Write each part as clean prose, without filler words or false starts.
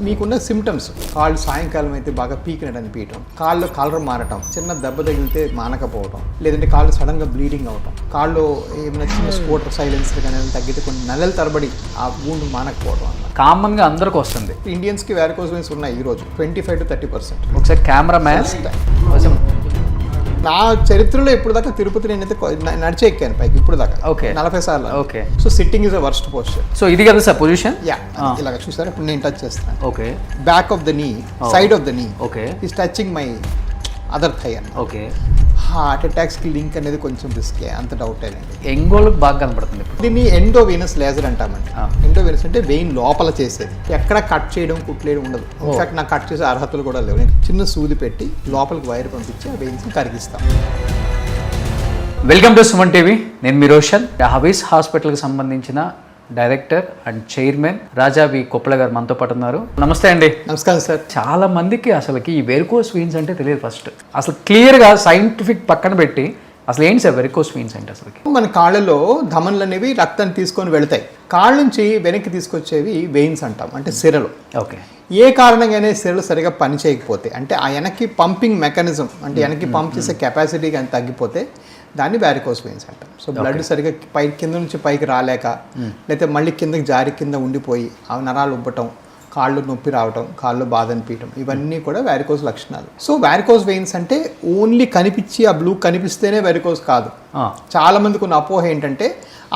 మీకున్న సిమ్టమ్స్ కాళ్ళు సాయంకాలం అయితే బాగా పీకినట్టు అనిపించడం, కాళ్ళు కలర్ మారటం, చిన్న దెబ్బ తగిలితే మానకపోవడం, లేదంటే కాళ్ళు సడన్గా బ్లీడింగ్ అవటం, కాళ్ళు ఏమైనా చిన్న స్పోర్టర్ సైలెన్సర్ కానీ తగ్గితే కొన్ని నెలల తరబడి ఆ వూండ్ మానకపోవడం అన్నమాట. కామన్గా అందరికి వస్తుంది. ఇండియన్స్కి వారికోస్ వెయిన్స్ ఉన్నాయి ఈరోజు 25 to 30%. ఒకసారి కెమెరా మ్యాన్ నా చరిత్రలో ఇప్పుడు దాకా తిరుపతి నేనైతే నడిచే ఎక్కాను పైకి ఇప్పుడు దాకా. ఓకే, 40 సార్లు. Okay. So sitting is a worst posture. So ఇది కదా సార్ పొజిషన్. యా, ఇలాగ చూసారా, ఇప్పుడు నేను టచ్ చేస్తాను. Okay, back of the knee, side of the knee okay is touching my other thigh అన్న. ఓకే, హార్ట్ అటాక్స్కి లింక్ అనేది కొంచెం రిస్కే, అంత డౌట్ అనేది. ఎంగోళ్ళకి బాగా కనపడుతుంది ఇప్పుడు. దీన్ని ఎండోవీనస్ లేజర్ అంటామండి. ఎండోవీనస్ అంటే వెయిన్ లోపల చేసేది, ఎక్కడ కట్ చేయడం కుట్లేయడం ఉండదు. ఇన్ఫాక్ట్ నాకు కట్ చేసే అర్హతలు కూడా లేవు. నేను చిన్న సూది పెట్టి లోపలికి వైర్ పంపించి ఆ వెయిన్స్ కరిగిస్తాం. Welcome to Suman TV. నేను మీ రోషన్. హవీస్ హాస్పిటల్కి సంబంధించిన director and chairman Raja V Koppala గారు మనతో పాటు ఉన్నారు. నమస్తే అండి. నమస్కారం సార్. చాలా మందికి అసలుకి ఈ వెరికోస్ వెయిన్స్ అంటే తెలియదు. ఫస్ట్ అసలు క్లియర్గా సైంటిఫిక్ పక్కన పెట్టి అసలు ఏంటి సార్ వెరికోస్ వెయిన్స్ అంటే? అసలుకి మన కాళ్ళలో ధమనులు అనేవి రక్తాన్ని తీసుకొని వెళతాయి. కాళ్ళ నుంచి వెనక్కి తీసుకొచ్చేవి వెయిన్స్ అంటాం, అంటే సిరలు. ఓకే, ఏ కారణంగానే సిరలు సరిగా పని చేయకపోతే, అంటే ఆ వెనక్కి పంపింగ్ మెకానిజం, అంటే వెనక్కి పంప్ చేసే కెపాసిటీ కానీ తగ్గిపోతే దాన్ని వారికోస్ వెయిన్స్ అంటాం. సో బ్లడ్ సరిగా కింద నుంచి పైకి రాలేక, లేకపోతే మళ్ళీ కిందకి జారి కింద ఉండిపోయి ఆ నరాలు ఉబ్బటం, కాళ్ళు నొప్పి రావటం, కాళ్ళు బాధ అనిపించడం, ఇవన్నీ కూడా వారికోస్ లక్షణాలు. సో వారికోస్ వెయిన్స్ అంటే ఓన్లీ కనిపించి ఆ బ్లూ కనిపిస్తేనే వారికోస్ కాదు. చాలా మందికి ఉన్న అపోహ ఏంటంటే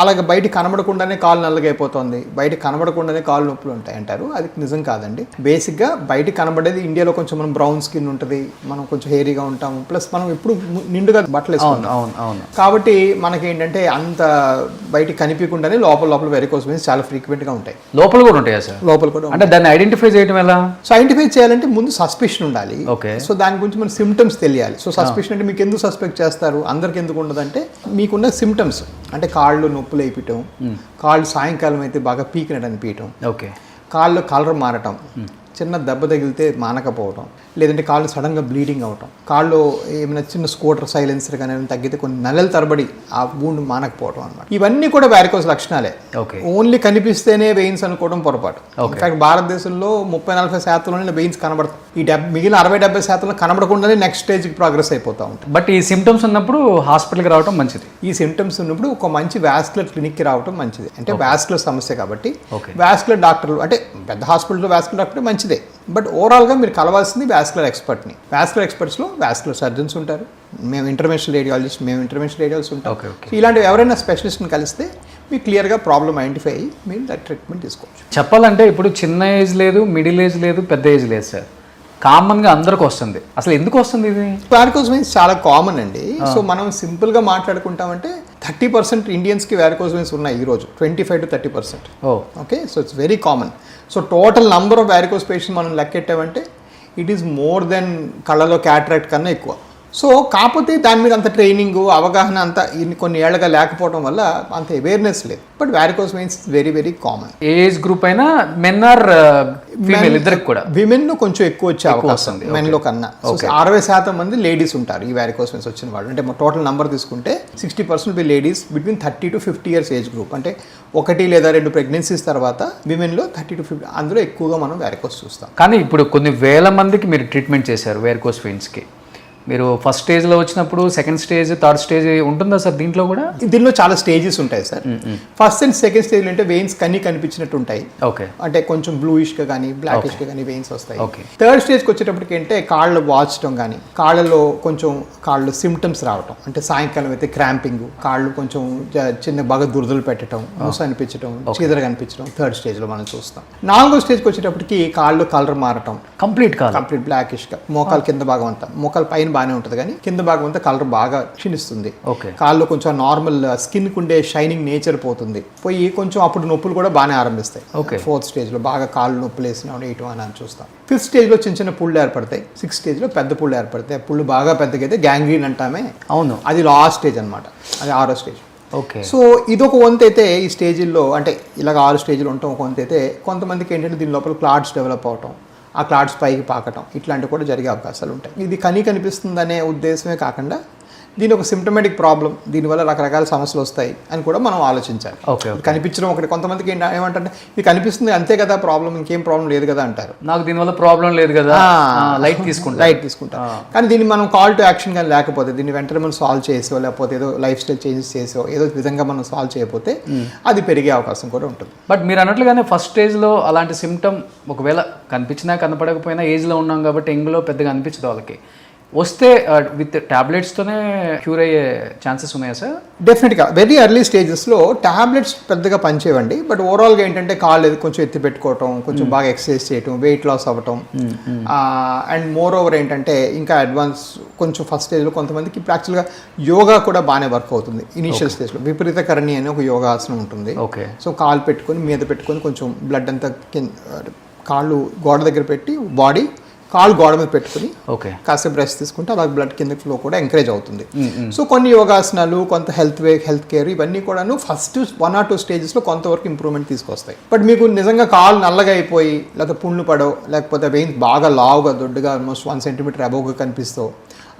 అలాగే బయట కనబడకుండానే కాలు నల్లగైపోతుంది, బయట కనబడకుండానే కాళ్ళు నొప్పులు ఉంటాయి అంటారు. అది నిజం కాదండి. బేసిక్గా బయట కనబడేది, ఇండియాలో కొంచెం మనం బ్రౌన్ స్కిన్ ఉంటుంది, మనం కొంచెం హెయిరీగా ఉంటాము, ప్లస్ మనం ఎప్పుడు నిండుగా బట్టలు వేసుకుంటాం. కాబట్టి మనకి ఏంటంటే అంత బయట కనిపించకుండానే లోపల వెరికోస్ వెయిన్స్ చాలా ఫ్రీక్వెంట్గా ఉంటాయి. లోపల కూడా ఉంటాయా సార్? లోపల కూడా. అంటే దాన్ని ఐడెంటిఫై చేయడం ఎలా? సో ఐడెంటిఫై చేయాలంటే ముందు సస్పెషన్ ఉండాలి. ఓకే. సో దాని గురించి మన సిమ్టమ్స్ తెలియాలి. సో సస్పెషన్ అంటే మీకు ఎందుకు సస్పెక్ట్ చేస్తారు, అందరికి ఎందుకు ఉండదంటే మీకున్న సిమ్టమ్స్, అంటే కాళ్ళు నొప్పులు అయిపోవటం, కాళ్ళు సాయంకాలం అయితే బాగా పీకినట్టు అనిపించడం, ఓకే, కాళ్ళు కలర్ మారటం, చిన్న దెబ్బ తగిలితే మానకపోవడం, లేదంటే కాళ్ళు సడన్గా బ్లీడింగ్ అవటం, కాళ్ళు ఏమైనా చిన్న స్పోర్టర్ సైలెన్సర్ కానీ తగ్గితే కొన్ని నెలల తరబడి ఆ వూండ్ మానకపోవడం అనమాట. ఇవన్నీ కూడా వారికోస్ లక్షణాలే. ఓన్లీ కనిపిస్తేనే వెయిన్స్ అనుకోవడం పొరపాటు. ఇన్ఫాక్ట్ భారతదేశంలో 30-40% వెయిన్స్ కనబడతాయి. ఈ మిగిలిన 60-70% కనబడకుండానే నెక్స్ట్ స్టేజ్కి ప్రోగ్రెస్ అయిపోతూ ఉంటాయి. బట్ ఈ సిమ్టమ్స్ ఉన్నప్పుడు హాస్పిటల్కి రావడం మంచిది. ఈ సిమ్టమ్స్ ఉన్నప్పుడు ఒక మంచి వాస్కులర్ క్లినిక్కి రావడం మంచిది. అంటే వాస్కులర్ సమస్య కాబట్టి వాస్కులర్ డాక్టర్లు, అంటే పెద్ద హాస్పిటల్లో వాస్కులర్ డాక్టర్ మంచిదే, బట్ ఓవరాల్గా మీరు కలవాల్సింది వాస్కులర్ ఎక్స్పర్ట్ని. వాస్కులర్ ఎక్స్పర్ట్స్లో వాస్కులర్ సర్జన్స్ ఉంటారు, మేము ఇంటర్వెన్షనల్ రేడియాలజిస్ట్ ఉంటాం. ఇలాంటివి ఎవరైనా స్పెషలిస్ట్ని కలిస్తే మీకు క్లియర్గా ప్రాబ్లమ్ ఐడెంటిఫై అయ్యి మీరు ట్రీట్మెంట్ తీసుకోవచ్చు. చెప్పాలంటే ఇప్పుడు చిన్న ఏజ్ లేదు, మిడిల్ ఏజ్ లేదు, పెద్ద ఏజ్ లేదు సార్, కామన్గా అందరికి వస్తుంది. అసలు ఎందుకు వస్తుంది ఇది? వారికోస్ వెయిన్స్ చాలా కామన్ అండి. సో మనం సింపుల్గా మాట్లాడుకుంటామంటే 30% ఇండియన్స్కి వారికోస్ వెయిన్స్ ఉన్నాయి ఈరోజు, 25 to 30%. Okay, so it's very common. So total number of varicose patients మనం లెక్కెట్టామంటే ఇట్ ఈస్ మోర్ దెన్ కళ్ళలో క్యాటరాక్ట్ కన్నా ఎక్కువ. సో కాకపోతే దాని మీద అంత ట్రైనింగ్, అవగాహన అంత కొన్ని ఏళ్ళగా లేకపోవడం వల్ల అంత అవేర్నెస్ లేదు. But varicose veins very very common. Age group అయినా మెన్ ఆర్ ఫీమేల్ ఇద్దరికి కూడా. విమెన్ లో కొంచెం ఎక్కువ వచ్చే అవకాశం ఉంది మెన్ లో కన్నా. 60% మంది లేడీస్ ఉంటారు ఈ వారికోస్ వెయిన్స్ వచ్చిన వాళ్ళు. అంటే టోటల్ నెంబర్ తీసుకుంటే 60% be ladies between 30 to 50 years age group. అంటే 1 లేదా 2 ప్రెగ్నెన్సీస్ తర్వాత విమెన్ లో 30 to 50 అందులో ఎక్కువగా మనం వారికోస్ చూస్తాం. కానీ ఇప్పుడు కొన్ని వేల మందికి మీరు ట్రీట్మెంట్ చేశారు వారికోస్ వెయిన్స్కి. మీరు ఫస్ట్ స్టేజ్లో వచ్చినప్పుడు, సెకండ్ స్టేజ్, థర్డ్ స్టేజ్ ఉంటుందా సార్ దీంట్లో కూడా? దీనిలో చాలా స్టేజెస్ ఉంటాయి sir. First and second stage అంటే వెయిన్స్ కనిపించినట్టు ఉంటాయి. ఓకే, అంటే కొంచెం బ్లూయిష్గా కానీ బ్లాకిష్గా కానీ వెయిన్స్ వస్తాయి. థర్డ్ స్టేజ్కి వచ్చేటప్పటికి అంటే కాళ్ళు వాచడం కానీ, కాళ్ళలో కొంచెం కాళ్ళు సిమ్టమ్స్ రావటం, అంటే సాయంకాలం అయితే క్రాంపింగ్, కాళ్ళు కొంచెం చిన్న బాగా దురదలు పెట్టడం, మూస అనిపించడం, చీదరగా అనిపించడం థర్డ్ స్టేజ్లో మనం చూస్తాం. 4వ స్టేజ్కి వచ్చేటప్పటికి కాళ్ళు కలర్ మారటం, కంప్లీట్ బ్లాకిష్గా, మోకాలు కింద భాగం అంతా, మోకాలు పైన బాగానే ఉంటుంది కానీ కింద భాగం అంతా కలర్ బాగా క్షీణిస్తుంది. కాళ్ళు కొంచెం నార్మల్ స్కిన్ కుండే షైనింగ్ నేచర్ పోతుంది, పోయి కొంచెం అప్పుడు నొప్పులు కూడా బాగానే ఆరంభిస్తాయి. 4th స్టేజ్లో బాగా కాళ్ళు నొప్పులు వేయటం అని చూస్తాం. 5th స్టేజ్లో చిన్న పుళ్ళు ఏర్పడతాయి. 6th స్టేజ్లో పెద్ద పుళ్ళు ఏర్పడతాయి. పుళ్ళు బాగా పెద్దగా అయితే గ్యాంగ్రీన్ అంటామే. అవును, అది లాస్ట్ స్టేజ్ అనమాట, అది 6వ స్టేజ్. ఓకే. సో ఇదొక వంతు అయితే ఈ స్టేజ్లో, అంటే ఇలాగ 6 స్టేజ్లు ఉంటాం. ఒక వంతు అయితే కొంతమందికి ఏంటంటే దీని లోపల క్లాట్స్ డెవలప్ అవటం, ఆ క్లాట్స్ పైకి పాకటం, ఇట్లాంటివి కూడా జరిగే అవకాశాలు ఉంటాయి. ఇది కనిపిస్తుందనే ఉద్దేశమే కాకుండా దీని ఒక సిమ్టమేటిక్ ప్రాబ్లం, దీనివల్ల రకరకాల సమస్యలు వస్తాయి అని కూడా మనం ఆలోచించాలి. ఓకే కనిపించడం ఒకటి, కొంతమందికి ఏమంటే ఇది కనిపిస్తుంది అంతే కదా ప్రాబ్లం, ఇంకేం ప్రాబ్లం లేదు కదా అంటారు. నాకు దీనివల్ల ప్రాబ్లం లేదు కదా, లైట్ తీసుకుంటాం. కానీ దీన్ని మనం కాల్ టు యాక్షన్ కానీ లేకపోతే, దీన్ని వెంటనే మనం సాల్వ్ చేసో లేకపోతే ఏదో లైఫ్ స్టైల్ చేంజెస్ చేసో ఏదో విధంగా మనం సాల్వ్ చేయకపోతే అది పెరిగే అవకాశం కూడా ఉంటుంది. బట్ మీరు అన్నట్లుగానే ఫస్ట్ స్టేజ్లో అలాంటి సిమ్టమ్ ఒకవేళ కనిపించినా కనపడకపోయినా ఏజ్లో ఉన్నాం కాబట్టి ఎంగులో పెద్దగా అనిపించదు వాళ్ళకి, వస్తే విత్ టాబ్లెట్స్తోనే క్యూర్ అయ్యే ఛాన్సెస్ ఉన్నాయా సార్? డెఫినెట్గా వెరీ ఎర్లీ స్టేజెస్లో టాబ్లెట్స్ పెద్దగా పనిచేయండి. బట్ ఓవరాల్గా ఏంటంటే కాళ్ళు కొంచెం ఎత్తి పెట్టుకోవటం, కొంచెం బాగా ఎక్సర్సైజ్ చేయటం, వెయిట్ లాస్ అవ్వటం, అండ్ మోర్ ఓవర్ ఏంటంటే ఇంకా అడ్వాన్స్ కొంచెం ఫస్ట్ స్టేజ్లో కొంతమందికి ఇప్పుడు యాక్చువల్గా యోగా కూడా బాగానే వర్క్ అవుతుంది. ఇనీషియల్ స్టేజ్లో విపరీత కరణి అని ఒక యోగాసనం ఉంటుంది. ఓకే. సో కాలు పెట్టుకొని మీద పెట్టుకొని కొంచెం బ్లడ్ అంతా కాళ్ళు గోడ దగ్గర పెట్టి బాడీ కాళ్ళు గోడ మీద పెట్టుకుని కాసేపు రెస్ట్ తీసుకుంటే అలా బ్లడ్ కింద ఫ్లో కూడా ఎంకరేజ్ అవుతుంది. సో కొన్ని యోగాసనాలు, కొంత హెల్త్ కేర్ ఇవన్నీ కూడాను ఫస్ట్ 1 or 2 స్టేజెస్లో కొంతవరకు ఇంప్రూవ్మెంట్ తీసుకొస్తాయి. బట్ మీకు నిజంగా కాళ్ళు నల్లగా అయిపోయి లేకపోతే పుండ్లు పడవు, లేకపోతే వెయిన్స్ బాగా లావుగా దొడ్డుగా ఆల్మోస్ట్ 1 centimeter అబోవ్గా కనిపిస్తూ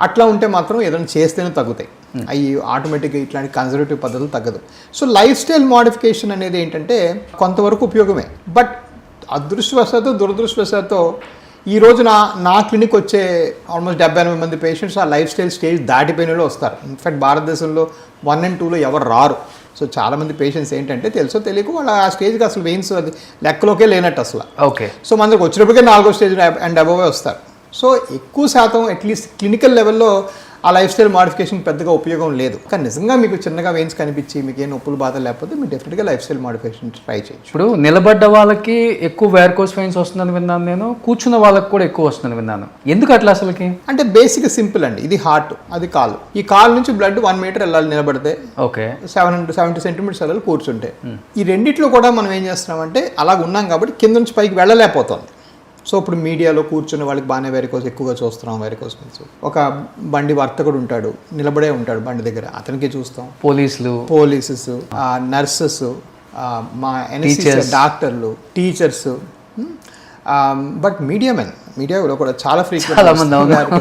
అట్లా ఉంటే మాత్రం ఏదైనా చేస్తేనే తగ్గుతాయి. అవి ఆటోమేటిక్గా ఇట్లాంటి కన్జర్వేటివ్ పద్ధతులు తగ్గదు. సో లైఫ్ స్టైల్ మోడిఫికేషన్ అనేది ఏంటంటే కొంతవరకు ఉపయోగమే. బట్ అదృష్టవశాత్తు దురదృష్టవశాత్తు ఈ రోజు నా క్లినిక్ వచ్చే ఆల్మోస్ట్ 70-80 మంది పేషెంట్స్ ఆ లైఫ్ స్టైల్ స్టేజ్ దాటిపోయినలో వస్తారు. ఇన్ఫాక్ట్ భారతదేశంలో 1 and 2లో ఎవరు రారు. సో చాలామంది పేషెంట్స్ ఏంటంటే తెలుసో తెలియక వాళ్ళు ఆ స్టేజ్కి అసలు వెయిన్స్ అది లెక్కలోకే లేనట్టు అసలు. ఓకే. సో మన దగ్గర వచ్చినప్పటికే 4వ స్టేజ్ అండ్ అబోవే వస్తారు. సో ఎక్కువ శాతం అట్లీస్ట్ క్లినికల్ లెవెల్లో ఆ లైఫ్ స్టైల్ మోడిఫికేషన్ పెద్దగా ఉపయోగం లేదు. కానీ నిజంగా మీకు చిన్నగా వెయిన్స్ కనిపించి మీకు ఏ నొప్పులు బాధ లేకపోతే మీరు డెఫినెట్గా లైఫ్ స్టైల్ మోడిఫికేషన్ ట్రై చేయొచ్చు. ఇప్పుడు నిలబడ్డ వాళ్ళకి ఎక్కువ వారికోస్ వెయిన్స్ వస్తుందని విన్నాను నేను, కూర్చున్న వాళ్ళకి కూడా ఎక్కువ వస్తుందని విన్నాను. ఎందుకు అట్లా అసలుకి? అంటే బేసిక్ సింపుల్ అండి. ఇది హార్ట్, అది కాలు. ఈ కాలు నుంచి బ్లడ్ 1 meter వెళ్ళాలి నిలబడితే. ఓకే. 70 centimeters వెళ్ళాలి కూర్చుంటే. ఈ రెండిట్లో కూడా మనం ఏం చేస్తున్నామంటే అలాగ ఉన్నాం కాబట్టి కింద నుంచి పైకి వెళ్ళలేకపోతుంది. సో ఇప్పుడు మీడియాలో కూర్చున్న వాళ్ళకి బాగానే వెరికోస్ ఎక్కువగా చూస్తున్నాం. Varicose veins. ఒక బండి వర్తకుడు ఉంటాడు, నిలబడే ఉంటాడు బండి దగ్గర, అతనికి చూస్తాం. పోలీసెస్, నర్సెస్, మా ఎన్ఎస్సీ డాక్టర్లు, టీచర్స్. బట్ మీడియాలో కూడా చాలా ఫ్రీక్వెంట్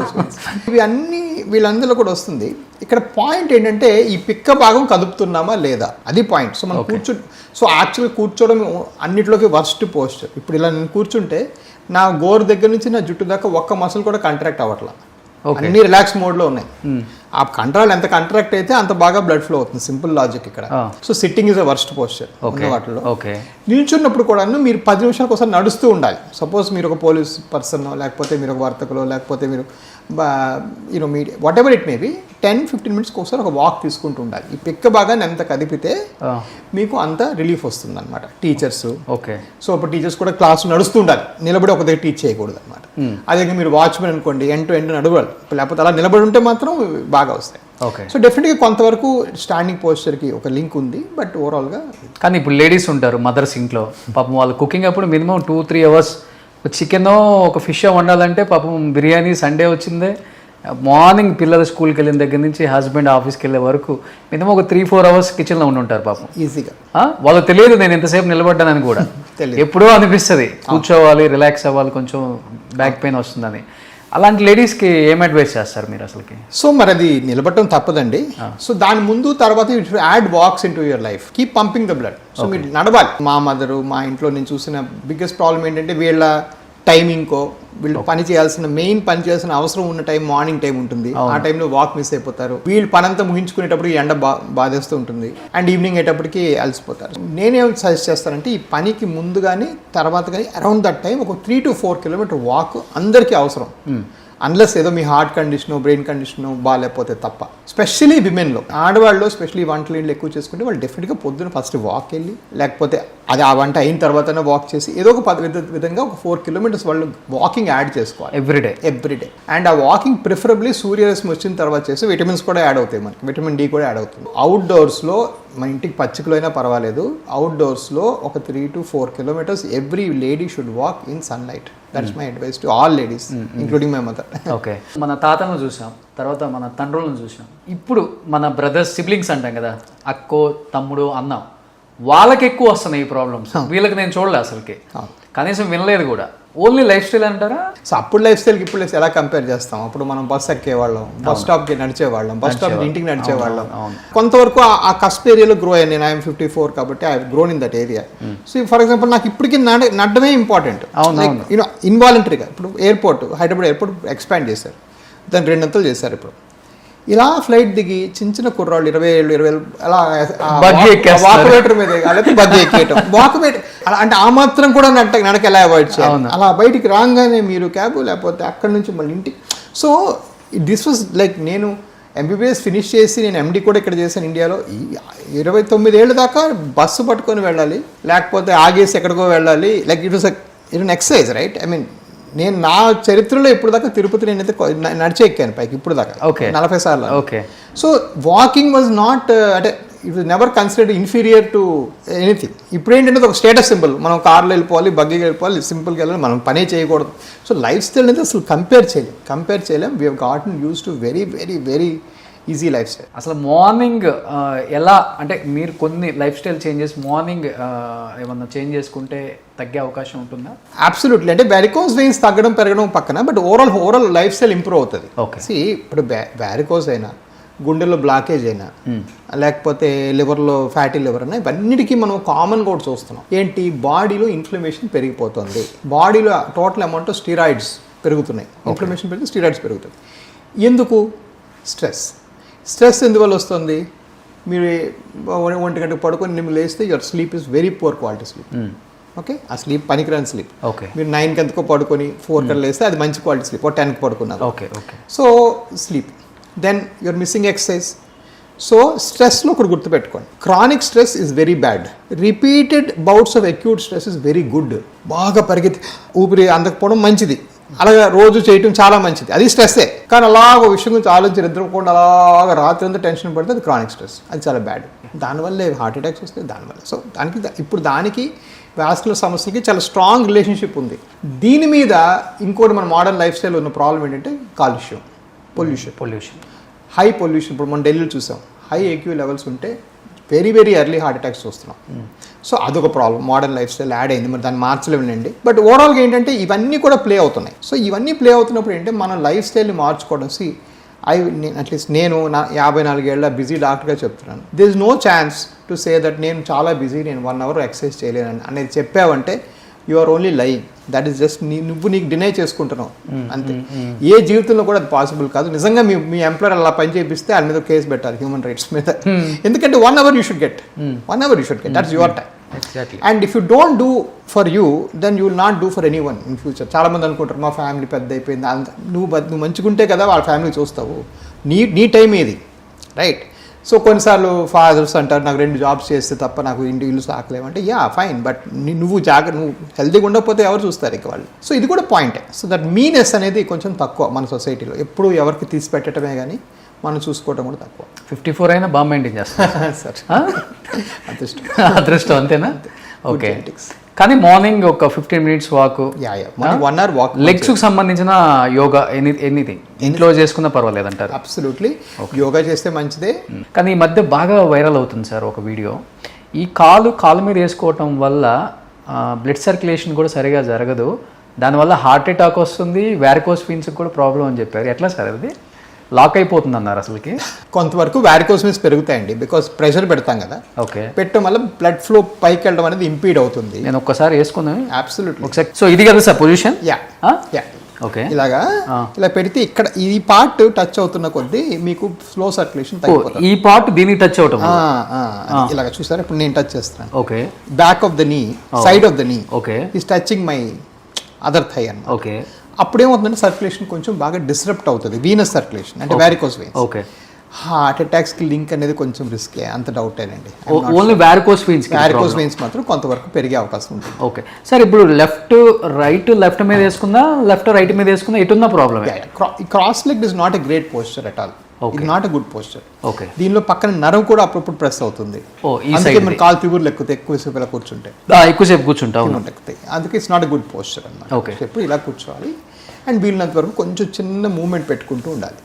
ఇవి అన్నీ వీళ్ళందరిలో కూడా వస్తుంది. ఇక్కడ పాయింట్ ఏంటంటే ఈ పిక్క భాగం కదుపుతున్నామా లేదా, అది పాయింట్. సో మనం యాక్చువల్గా కూర్చోవడం అన్నిటిలోకి వర్స్ట్ పోస్చర్. ఇప్పుడు ఇలా నేను కూర్చుంటే నా గోరు దగ్గర నుంచి నా జుట్టు దాకా ఒక్క మసిల్ కూడా కాంట్రాక్ట్ అవ్వట్లా, అన్ని రిలాక్స్ మోడ్లో ఉన్నాయి. ఆ కంట్రాల్ ఎంత కాంట్రాక్ట్ అయితే అంత బాగా బ్లడ్ ఫ్లో అవుతుంది. సింపుల్ లాజిక్ ఇక్కడ. So sitting is a worst posture వాటిలో. నిల్చున్నప్పుడు కూడా మీరు 10 నిమిషాలకు ఒకసారి నడుస్తూ ఉండాలి. సపోజ్ మీరు ఒక పోలీస్ పర్సన్, లేకపోతే మీరు ఒక వర్తకులో, లేకపోతే మీరు media what ever it may be 10-15 minutes ఒకసారి ఒక వాక్ తీసుకుంటూ ఉండాలి. ఈ పిక్క భాగాన్ని ఎంత కదిపితే మీకు అంత రిలీఫ్ వస్తుంది అనమాట. Teachers, okay. సో ఇప్పుడు టీచర్స్ కూడా క్లాస్ నడుస్తూ ఉండాలి, నిలబడి ఒక దగ్గర టీచ్ చేయకూడదు అనమాట. అదే మీరు వాచ్మెన్ అనుకోండి, ఎండ్ టు ఎండ్ నడవాలి, లేకపోతే అలా నిలబడి ఉంటే మాత్రం బాగా వస్తాయి. సో డెఫినెట్గా కొంతవరకు స్టాండింగ్ పోస్చర్కి ఒక లింక్ ఉంది. బట్ ఓవరాల్గా కానీ ఇప్పుడు లేడీస్ ఉంటారు మదర్స్ ఇంట్లో, పాపం వాళ్ళు కుకింగ్ అప్పుడు మినిమం 2-3 hours చికెన్ ఒక ఫిష్ వండాలంటే పాపం బిర్యానీ సండే వచ్చిందే, మార్నింగ్ పిల్లలు స్కూల్కి వెళ్ళిన దగ్గర నుంచి హస్బెండ్ ఆఫీస్కి వెళ్ళే వరకు మినిమం ఒక 3-4 hours కిచెన్లో ఉంటారు పాపం. ఈజీగా వాళ్ళకి తెలియదు నేను ఎంతసేపు నిలబడ్డానని కూడా. ఎప్పుడో అనిపిస్తుంది కూర్చోవాలి, రిలాక్స్ అవ్వాలి, కొంచెం బ్యాక్ పెయిన్ వస్తుందని. అలాంటి లేడీస్కి ఏం అడ్వైస్ చేస్తారు మీరు అసలుకి? సో మరి అది నిలబడటం తప్పదండి. సో దాని ముందు తర్వాత add walks in to your life, keep pumping the blood. So మీరు నడవాలి. మా మదరు, మా ఇంట్లో నేను చూసిన బిగ్గెస్ట్ ప్రాబ్లం ఏంటంటే వీళ్ళ టైమింగ్కో, వీళ్ళు పని చేయాల్సిన అవసరం ఉన్న టైం మార్నింగ్ టైం ఉంటుంది. ఆ టైంలో వాక్ మిస్ అయిపోతారు. వీళ్ళు పనంతా ముగించుకునేటప్పుడు ఎండ బాధేస్తూ ఉంటుంది, అండ్ ఈవినింగ్ అయ్యేటప్పటికి అలసిపోతారు. నేనేం సజెస్ట్ చేస్తానంటే ఈ పనికి ముందు కానీ తర్వాత కానీ అరౌండ్ దట్ టైం ఒక 3 to 4 kilometer వాక్ అందరికీ అవసరం. అన్లెస్ ఏదో మీ హార్ట్ కండిషను, బ్రెయిన్ కండిషను బాగాలేకపోతే తప్ప. స్పెషలీ విమెన్లో, ఆడవాళ్ళు స్పెషలీ వంటలు ఇంట్లో ఎక్కువ చేసుకుంటే వాళ్ళు డెఫినెట్గా పొద్దున ఫస్ట్ వాక్ వెళ్ళి, లేకపోతే అది ఆ వంట అయిన తర్వాతనే వాక్ చేసి ఏదో ఒక విధంగా ఒక 4 kilometers వాళ్ళు వాకింగ్ యాడ్ చేసుకోవాలి ఎవ్రీడే. అండ్ ఆ వాకింగ్ ప్రిఫరబ్లీ సూర్యరశ్మి వచ్చిన తర్వాత చేసి విటమిన్స్ కూడా యాడ్ అవుతాయి, మనకి విటమిన్ డి కూడా యాడ్ అవుతుంది. అవుట్డోర్స్లో మన ఇంటికి పచ్చికలో అయినా పర్వాలేదు, అవుట్డోర్స్లో ఒక 3 to 4 kilometers every lady should walk in sunlight. That's my advice to all ladies including my mother. Okay. మన తాతలను చూసాం, తర్వాత మన తండ్రులను చూసాం, ఇప్పుడు మన బ్రదర్స్, సిబ్లింగ్స్ అంటాం కదా, అక్కో, తమ్ముడు, అన్న, వాళ్ళకి ఎక్కువ వస్తున్నాయి ఈ ప్రాబ్లమ్స్, వీళ్ళకి నేను చూడలే అసలుకి, కనీసం వినలేదు కూడా. ఓన్లీ లైఫ్ స్టైల్ అంటారా? సో అప్పుడు లైఫ్ స్టైల్కి ఇప్పుడు ఎలా కంపేర్ చేస్తాం? అప్పుడు మనం బస్ ఎక్కేవాళ్ళం, బస్ స్టాప్కి నడిచేవాళ్ళం, బస్ స్టాప్ ఇంటికి నడిచేవాళ్ళం. కొంతవరకు ఆ కస్ట్ ఏరియాలో గ్రో అయ్యాను నేను. ఐఎమ్ 54 కాబట్టి I grown in that area. So for example నాకు ఇప్పటికీ నడమే ఇంపార్టెంట్, యూనో ఇన్వాలంటరీగా. ఇప్పుడు ఎయిర్పోర్ట్, హైదరాబాద్ ఎయిర్పోర్ట్ ఎక్స్పాండ్ చేశారు, దాన్ని 2 అంతలు చేశారు. ఇప్పుడు ఇలా ఫ్లైట్ దిగి చిన్న కుర్రాళ్ళు 20 ఏళ్ళు అలా వాకమేటర్ మీద లేకపోతే బగ్గి ఎక్కేయటం, వాకమేటర్ అలా అంటే ఆ మాత్రం కూడా నడక ఎలా అవాయిడ్ చేయాలి. అలా బయటికి రాగానే మీరు క్యాబ్ లేకపోతే అక్కడి నుంచి మళ్ళీ ఇంటికి. సో దిస్ వాజ్ లైక్ నేను ఎంబీబీఎస్ ఫినిష్ చేసి నేను ఎండి కూడా ఇక్కడ చేశాను ఇండియాలో. 29 ఏళ్ళ దాకా బస్సు పట్టుకొని వెళ్ళాలి, లేకపోతే ఆగేసి ఎక్కడికో వెళ్ళాలి. Like it was it exercise, right? I mean నేను నా చరిత్రలో ఇప్పుడు దాకా తిరుపతి నేనైతే నడిచే ఎక్కాను పైకి ఇప్పుడు దాకా 40 సార్లు. సో వాకింగ్ వాజ్ నాట్ అంటే it was never considered inferior to anything. ఇప్పుడు ఏంటంటే ఒక స్టేటస్ సింబల్, మనం కార్లో వెళ్ళిపోవాలి, బగ్గీకి వెళ్ళిపోవాలి, సింపుల్గా వెళ్ళాలి, మనం పనే చేయకూడదు. సో లైఫ్ స్టైల్ అనేది అసలు కంపేర్ చేయలేం. We have గాటన్ use to very very very easy life style. అసలు మార్నింగ్ ఎలా అంటే మీరు కొన్ని లైఫ్ స్టైల్ చేంజెస్ మార్నింగ్ ఏమన్నా చేంజ్ చేసుకుంటే తగ్గే అవకాశం ఉంటుందా? అబ్సల్యూట్లీ. అంటే వారికోస్ వెయిన్స్ తగ్గడం పెరగడం పక్కన, but overall life style improve అవుతుంది. సి ఇప్పుడు వారికోస్ అయినా, గుండెల్లో బ్లాకేజ్ అయినా, లేకపోతే లివర్లో ఫ్యాటీ లివర్ అయినా, ఇవన్నిటికీ మనం కామన్గా కూడా చూస్తున్నాం. ఏంటి? బాడీలో ఇన్ఫ్లమేషన్ పెరిగిపోతుంది, బాడీలో టోటల్ అమౌంట్ ఆఫ్ స్టీరాయిడ్స్ పెరుగుతున్నాయి. ఇన్ఫ్లమేషన్ పెరిగితే స్టీరాయిడ్స్ పెరుగుతుంది. ఎందుకు? స్ట్రెస్ ఎందువల్ల వస్తుంది? మీరు 1 గంటకు పడుకొని నిమ్మ లేస్తే your sleep is very poor quality sleep. Okay, ఆ స్లీప్ పనికిరాని స్లీప్. మీరు 9 గంటకు పడుకొని 4 గంటలు లేస్తే అది మంచి క్వాలిటీ స్లీప్. 10కి పడుకున్నారు. So sleep, then your missing exercise. So స్ట్రెస్లో ఒకటి గుర్తుపెట్టుకోండి, chronic stress is very bad. Repeated bouts of acute stress is very good. బాగా పరిగెత్తి ఊపిరి అందకపోవడం మంచిది, అలాగా రోజు చేయటం చాలా మంచిది, అది స్ట్రెస్సే. కానీ అలాగ విషయం గురించి ఆలోచించి నిద్రపోకుండా అలాగా రాత్రి అంతా టెన్షన్ పడితే అది క్రానిక్ స్ట్రెస్, అది చాలా బ్యాడ్. దానివల్లే హార్ట్ అటాక్స్ వస్తాయి దానివల్ల. సో దానికి వాస్కులర్ సమస్యలకి చాలా స్ట్రాంగ్ రిలేషన్షిప్ ఉంది. దీని మీద ఇంకోటి మన మోడర్న్ లైఫ్ స్టైల్ ఉన్న ప్రాబ్లం ఏంటంటే కాలుష్యం, పొల్యూషన్, హై పొల్యూషన్. ఇప్పుడు మనం ఢిల్లీలో చూసాం, హై ఏక్యూ లెవెల్స్ ఉంటే very very early heart attacks వస్తున్నాం. సో అదొక problem, modern life style add అయింది, మరి దాన్ని మార్చలేమండి. బట్ ఓవరాల్గా ఏంటంటే ఇవన్నీ కూడా ప్లే అవుతున్నాయి. సో ఇవన్నీ ప్లే అవుతున్నప్పుడు ఏంటంటే మన లైఫ్ స్టైల్ని మార్చుకోవడం. అట్లీస్ట్ నేను నా 54 ఏళ్ళ బిజీ డాక్టర్గా చెప్తున్నాను, there is no chance to say that నేను చాలా బిజీ, నేను 1 అవర్ ఎక్సర్సైజ్ చేయలేను అనేది చెప్పావంటే you are only lying. That is just నువ్వు నీకు డినై చేసుకుంటున్నావు అంతే. ఏ జీవితంలో కూడా అది పాసిబుల్ కాదు. నిజంగా మీ ఎంప్లాయర్ అలా పని చేపిస్తే వాళ్ళ మీద కేసు పెట్టాలి, హ్యూమన్ రైట్స్ మీద. ఎందుకంటే 1 hour you should get, that's your time. And if you don't do for you, then you will not do for anyone in future. చాలా మంది అనుకుంటారు మా ఫ్యామిలీ పెద్ద అయిపోయింది, నువ్వు మంచిగుంటే కదా వాళ్ళ ఫ్యామిలీ చూస్తావు, నీ టైం ఏది, రైట్? సో కొన్నిసార్లు ఫాదర్స్ అంటారు నాకు 2 జాబ్స్ చేస్తే తప్ప నాకు ఇల్లు సాకలేమంటే, యా ఫైన్, బట్ నువ్వు హెల్తీగా ఉండకపోతే ఎవరు చూస్తారు ఇక వాళ్ళు. సో ఇది కూడా పాయింటే. సో దట్ మీనెస్ అనేది కొంచెం తక్కువ మన సొసైటీలో. ఎప్పుడు ఎవరికి తీసి పెట్టడమే కానీ మనం చూసుకోవటం కూడా తక్కువ. 54 అయినా బాగా మెయింటైన్ చేస్తాను సార్. అదృష్టం అంతేనా? ఓకే. కానీ మార్నింగ్ ఒక 15 మినిట్స్ వాక్, 1 అవర్ వాక్, లెగ్స్కి సంబంధించిన యోగా, ఎనీథింగ్ ఇంట్లో చేసుకున్నా పర్వాలేదు అంటారు? అబ్సల్యూట్లీ, యోగా చేస్తే మంచిదే. కానీ ఈ మధ్య బాగా వైరల్ అవుతుంది సార్ ఒక వీడియో, ఈ కాలు మీద వేసుకోవటం వల్ల బ్లడ్ సర్క్యులేషన్ కూడా సరిగా జరగదు, దానివల్ల హార్ట్ అటాక్ వస్తుంది, వారికోస్ వెయిన్స్కి కూడా ప్రాబ్లం అని చెప్పారు. ఎట్లా సార్ అది? లాక్ అయిపోతుంది అన్నారు అసలుకి? కొంతవరకు వారికోస్ వెయిన్స్ పెరుగుతాయండి, బికాస్ ప్రెషర్ పెడతాం కదా. ఓకే, పెట్టడం వల్ల బ్లడ్ ఫ్లో పైకి వెళ్ళడం అనేది ఇంపీడ్ అవుతుంది. నేను ఒక్కసారి వేసుకున్నాను. అబ్సల్యూట్లీ ఒకసారి. సో ఇది కదా సార్ పొజిషన్? యా. ఓకే, ఇలా పెడితే ఇక్కడ ఈ పార్ట్ టచ్ అవుతున్న కొద్దీ మీకు ఫ్లో సర్క్యులేషన్ తగ్గిపోతుంది. ఈ పార్ట్ దీనికి టచ్ అవటం ఇలాగ చూసారా? ఇప్పుడు నేను టచ్ చేస్తాను. Okay, back of the knee, side of the knee. Okay, is touching my other thigh అన్న. ఓకే, అప్పుడేమవుతుందంటే సర్క్యులేషన్ కొంచెం బాగా డిస్రప్ట్ అవుతుంది, వీనస్ సర్క్యులేషన్ అంటే varicose veins. Okay, heart attacks కి లింక్ అనేది కొంచెం రిస్కే, అంత డౌట్ ఏనండి. ఓన్లీ వారికోస్ వెయిన్స్ మాత్రం కొంతవరకు పెరిగే అవకాశం ఉంటుంది. ఓకే సార్, ఇప్పుడు లెఫ్ట్ మీద వేసుకుందా, రైట్ మీద వేసుకుందా, ఎటున్న problem? Cross leg is not a great posture at all. ఇది not a good posture. Okay, దీనిలో పక్కన నరం కూడా అప్పుడప్పుడు ప్రెస్ అవుతుంది. అందుకే మన కాలు తిగురు లెక్కుతాయి ఎక్కువసేపు ఇలా కూర్చుంటే, ఎక్కువసేపు కూర్చుంటాం లెక్కుతాయి. అందుకే it's not a good posture అన్నమాట. ఓకే, ఎప్పుడు ఇలా కూర్చోవాలి అండ్ వీళ్ళినంత వరకు కొంచెం చిన్న మూవ్మెంట్ పెట్టుకుంటూ ఉండాలి.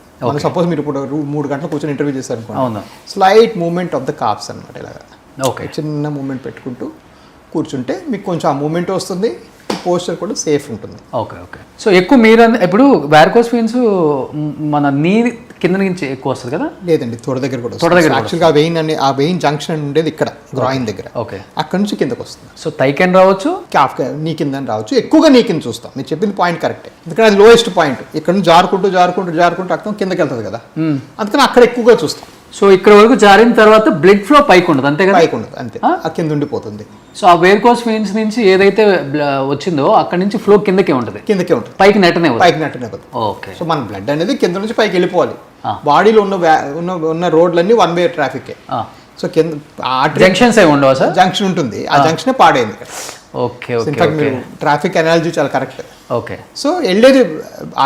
సపోజ్ మీరు ఇప్పుడు 3 గంటలు కూర్చొని ఇంటర్వ్యూ చేశారు అనుకోండి, slight movement of the cops అనమాట. ఇలాగా ఓకే. చిన్న మూమెంట్ పెట్టుకుంటూ కూర్చుంటే మీకు కొంచెం ఆ మూమెంట్ వస్తుంది, పోస్చర్ కూడా సేఫ్ ఉంటుంది. Okay okay. సో ఎక్కువ మీరు ఇప్పుడు వారికోస్ వెయిన్స్ మన నీ కింద నుంచి ఎక్కువ వస్తుంది కదా? లేదండి, తొడ దగ్గర కూడా తొడ దగ్గర యాక్చువల్గా ఆ వెయిన్ జంక్షన్ ఉండేది ఇక్కడ గ్రాయిన్ దగ్గర. ఓకే. అక్కడ నుంచి కిందకు వస్తుంది. సో థై కింద రావచ్చు, క్యాఫ్ నీ కింద రావచ్చు. ఎక్కువగా నీ కింద చూస్తాం. మీరు చెప్పింది పాయింట్ కరెక్టే, ఎందుకంటే అది లోయెస్ట్ పాయింట్. ఇక్కడ నుంచి జారుకుంటూ రక్తం కిందకి వెళ్తుంది కదా, అందుకని అక్కడ ఎక్కువగా చూస్తాం. సో ఇక్కడ వరకు జారిన తర్వాత బ్లడ్ ఫ్లో పైకి ఉండదు అంతే కదా? పైకి ఉండదు అంతే, ఆ కింద ఉండిపోతుంది. సో ఆ వేర్కోస్ వెయిన్స్ నుంచి ఏదైతే వచ్చిందో అక్కడ నుంచి ఫ్లో కిందకే ఉంటుంది, కిందకే ఉంటుంది, పైకి నెట్టనే ఓకే. సో మన బ్లడ్ అనేది కింద నుంచి పైకి వెళ్ళిపోవాలి. బాడీలో ఉన్న రోడ్లన్నీ వన్ వే ట్రాఫిక్. సో కింద జంక్షన్స్ ఏమి ఉండవా సార్? జంక్షన్ ఉంటుంది, ఆ జంక్షన్ పాడైంది ఇక్కడ. ఓకే. మీరు ట్రాఫిక్ అనాలజీ చాలా కరెక్ట్. ఓకే. సో వెళ్ళేది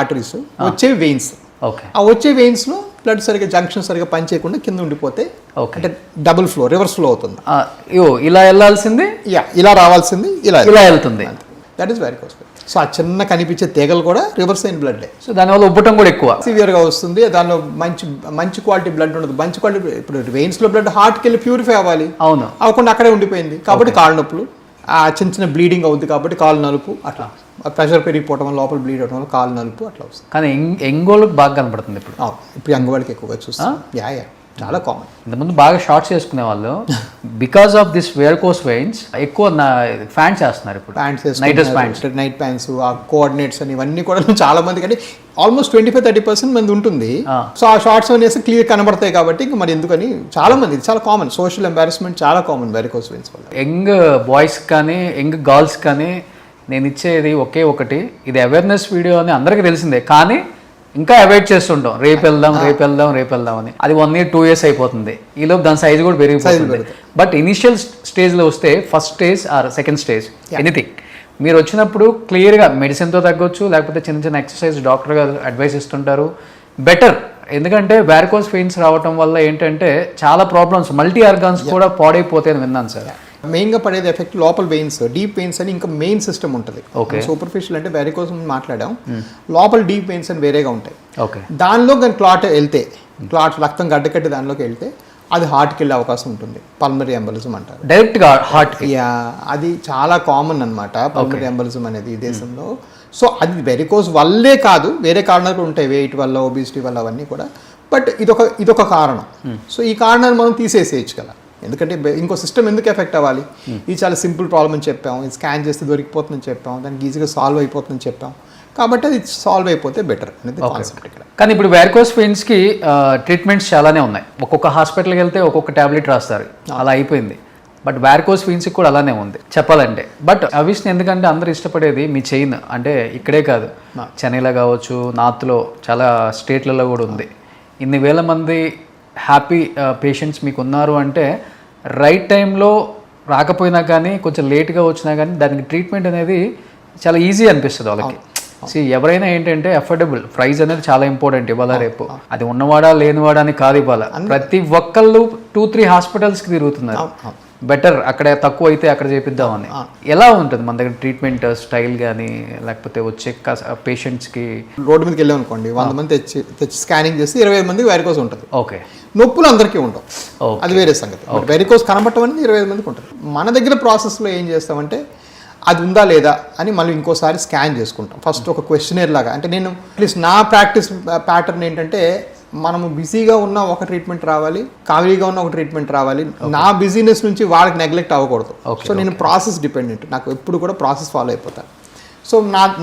ఆర్టరీస్, వచ్చేవి వెయిన్స్. ఓకే. ఆ వచ్చే వెయిన్స్ లో బ్లడ్ సరిగా జంక్షన్ సరిగా పనిచేయకుండా కింద ఉండిపోతే అంటే డబుల్ ఫ్లో, రివర్స్ ఫ్లో అవుతుంది. ఇలా వెళ్ళాల్సింది ఇలా రావాల్సింది ఇలా వెళ్తుంది. That is varicose vein. So ఆ చిన్న కనిపించే తీగలు కూడా రివర్స్ అయిన బ్లడ్. సో దానివల్ల ఉబ్బటం కూడా ఎక్కువ సివియర్ గా వస్తుంది. దానిలో మంచి క్వాలిటీ బ్లడ్ ఉండదు. మంచి క్వాలిటీ ఇప్పుడు వెయిన్స్ లో బ్లడ్ హార్ట్కి వెళ్ళి ప్యూరిఫై అవ్వాలి, అవును, అవ్వకుండా అక్కడే ఉండిపోయింది కాబట్టి కాళ్ళ నొప్పులు, ఆ చిన్న బ్లీడింగ్ అవుతుంది కాబట్టి కాళ్ళు నలుపు, అట్లా ప్రెషర్ పెరిగిపోవడం వల్ల లోపల బ్లీడ్ అవడం వల్ల కాళ్ళు నలుపు అట్లా వస్తుంది. కానీ యంగోళ్ళకి బాగా కనపడుతుంది ఇప్పుడు. ఇప్పుడు యంగ్ వాళ్ళకి ఎక్కువగా చూస్తాం. చాలా కామన్. ఇంతకుముందు బాగా షార్ట్స్ చేసుకునే వాళ్ళు because of this varicose veins ఎక్కువ ఫ్యాంట్స్ వేస్తున్నారు ఇప్పుడు. నైట్ ప్యాంట్స్, ఆ కోఆర్డినేట్స్ అని ఇవన్నీ కూడా చాలా మంది, కానీ ఆల్మోస్ట్ 25-30% మంది ఉంటుంది. సో ఆ షార్ట్స్ అనేసి క్లియర్ కనబడతాయి కాబట్టి ఇంకా మరి ఎందుకని చాలా మంది, ఇది చాలా కామన్. సోషల్ ఎంబారస్మెంట్ చాలా కామన్ వెరికోస్ వెయిన్స్ వల్ల. యంగ్ బాయ్స్ కానీ యంగ్ గర్ల్స్ కానీ నేను ఇచ్చేది ఒకే ఒకటి, ఇది అవేర్నెస్ వీడియో అని అందరికీ తెలిసిందే, కానీ ఇంకా అవాయిడ్ చేస్తుంటాం. రేపు వెళ్దాం అని. అది 1 year 2 years అయిపోతుంది. ఈలోపు దాని సైజ్ కూడా పెరిగిపోతుంది. బట్ ఇనిషియల్ స్టేజ్లో వస్తే first stage or second stage anything మీరు వచ్చినప్పుడు క్లియర్గా మెడిసిన్తో తగ్గొచ్చు, లేకపోతే చిన్న ఎక్సర్సైజ్ డాక్టర్ గారు అడ్వైస్ ఇస్తుంటారు. బెటర్, ఎందుకంటే వారికోస్ వెయిన్స్ రావటం వల్ల ఏంటంటే చాలా ప్రాబ్లమ్స్, మల్టీ ఆర్గాన్స్ కూడా పాడైపోతాయి అని విన్నాను సార్. మెయిన్గా పడేది ఎఫెక్ట్ లోపల వెయిన్స్, డీప్ వెయిన్స్ అని ఇంకా మెయిన్ సిస్టమ్ ఉంటుంది. సూపర్ఫిషియల్ అంటే వెరికోస్ మాట్లాడాం, లోపల డీప్ వెయిన్స్ అని వేరేగా ఉంటాయి. దానిలో కానీ క్లాట్ వెళ్తే, రక్తం గడ్డకట్టి దానిలోకి వెళ్తే అది హార్ట్కి వెళ్ళే అవకాశం ఉంటుంది. పల్మరీ ఎంబలిజం అంటారు, డైరెక్ట్గా హార్ట్. అది చాలా కామన్ అనమాట పల్మరీ ఎంబలిజం అనేది ఈ దేశంలో. సో అది వెరికోస్ వల్లే కాదు, వేరే కారణాలు కూడా ఉంటాయి, వెయిట్ వల్ల, ఒబిసిటీ వల్ల, అవన్నీ కూడా. బట్ ఇదొక కారణం. సో ఈ కారణాన్ని మనం తీసేసేయచ్చు కదా, ఎందుకంటే ఇంకో సిస్టమ్ ఎందుకు ఎఫెక్ట్ అవ్వాలి. ఇది చాలా సింపుల్ ప్రాబ్లం అని చెప్పాం, ఇది స్కాన్ చేస్తే దొరికిపోతుందని చెప్పాం, దానికి ఈజీగా సాల్వ్ అయిపోతుందని చెప్పాం, కాబట్టి అది సాల్వ్ అయిపోతే బెటర్ అనేది కాన్సెప్ట్ ఇక్కడ. కానీ ఇప్పుడు వారికోస్ వెయిన్స్కి ట్రీట్మెంట్స్ చాలానే ఉన్నాయి. ఒక్కొక్క హాస్పిటల్కి వెళ్తే ఒక్కొక్క ట్యాబ్లెట్ రాస్తారు, అలా అయిపోయింది. బట్ వారికోస్ వెయిన్స్కి కూడా అలానే ఉంది చెప్పాలంటే. బట్ అవిష్ని ఎందుకంటే అందరూ ఇష్టపడేది మీ చైన్, అంటే ఇక్కడే కాదు, చెన్నైలో కావచ్చు, నార్త్లో చాలా స్టేట్లలో కూడా ఉంది. ఇన్ని వేల మంది హ్యాపీ పేషెంట్స్ మీకు ఉన్నారు అంటే రైట్ టైంలో రాకపోయినా కానీ, కొంచెం లేట్గా వచ్చినా కానీ దానికి ట్రీట్మెంట్ అనేది చాలా ఈజీ అనిపిస్తుంది వాళ్ళకి. ఎవరైనా ఏంటంటే అఫోర్డబుల్ ప్రైస్ అనేది చాలా ఇంపార్టెంట్ ఇవాళ రేపు. అది ఉన్నవాడా లేనివాడా అని కాదు, ఇవాళ ప్రతి ఒక్కళ్ళు 2-3 హాస్పిటల్స్కి తిరుగుతున్నారు. బెటర్ అక్కడ తక్కువ అయితే అక్కడ చేపిద్దామని. ఎలా ఉంటుంది మన దగ్గర ట్రీట్మెంట్ స్టైల్ కానీ, లేకపోతే వచ్చే పేషెంట్స్కి? రోడ్డు మీదకి వెళ్ళాం అనుకోండి, 100 మంది తెచ్చి స్కానింగ్ చేసి 25 మందికి వెరికోస్ ఉంటుంది. ఓకే. నొప్పులు అందరికీ ఉండవు, అది వేరే సంగతి. వెరికోస్ కనబడటం అనేది 25 మందికి ఉంటుంది. మన దగ్గర ప్రాసెస్లో ఏం చేస్తామంటే అది ఉందా లేదా అని మళ్ళీ ఇంకోసారి స్కాన్ చేసుకుంటాం. ఫస్ట్ ఒక క్వశ్చనర్ లాగా, అంటే నేను అట్లీస్ట్ నా ప్రాక్టీస్ ప్యాటర్న్ ఏంటంటే, మనము బిజీగా ఉన్న ఒక ట్రీట్మెంట్ రావాలి, ఖాళీగా ఉన్న ఒక ట్రీట్మెంట్ రావాలి. నా బిజీనెస్ నుంచి వాళ్ళకి నెగ్లెక్ట్ అవ్వకూడదు. సో నేను ప్రాసెస్ డిపెండెంట్, నాకు ఎప్పుడు కూడా ప్రాసెస్ ఫాలో అయిపోతాను. సో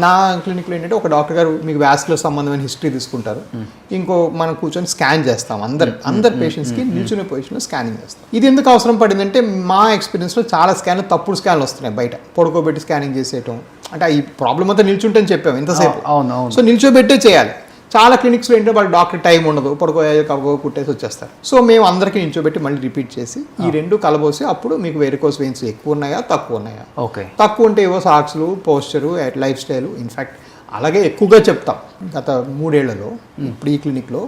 నా క్లినిక్లో ఏంటంటే ఒక డాక్టర్ గారు మీకు వ్యాస్కులర్ సంబంధమైన హిస్టరీ తీసుకుంటారు, ఇంకో మనం కూర్చొని స్కాన్ చేస్తాం. అందరి పేషెంట్స్కి నిల్చునే పొజిషన్లో స్కానింగ్ చేస్తాం. ఇది ఎందుకు అవసరం పడిందంటే, మా ఎక్స్పీరియన్స్లో చాలా స్కాన్లు తప్పుడు స్కాన్లు వస్తున్నాయి బయట, పడుకోబెట్టి స్కానింగ్ చేసేయటం. అంటే ఈ ప్రాబ్లం అంతా నిల్చుంటే అని చెప్పాము ఇంతసేపు. సో నిల్చోబెట్టే చేయాలి. చాలా క్లినిక్స్లో ఏంటంటే వాళ్ళ డాక్టర్ టైం ఉండదు, పడుకో కుట్టేసి వచ్చేస్తారు. సో మేము అందరికీ నిల్చోబెట్టి మళ్ళీ రిపీట్ చేసి ఈ రెండు కలబోసి అప్పుడు మీకు వెరికోస్ వెయిన్స్ ఎక్కువ ఉన్నాయా తక్కువ ఉన్నాయా, తక్కువ ఉంటే ఏవో సాక్స్లు, పోస్చరు, లైఫ్ స్టైల్. ఇన్ఫ్యాక్ట్ అలాగే ఎక్కువగా చెప్తాం. గత 3 ఏళ్లలో ఇప్పుడు ఈ క్లినిక్లో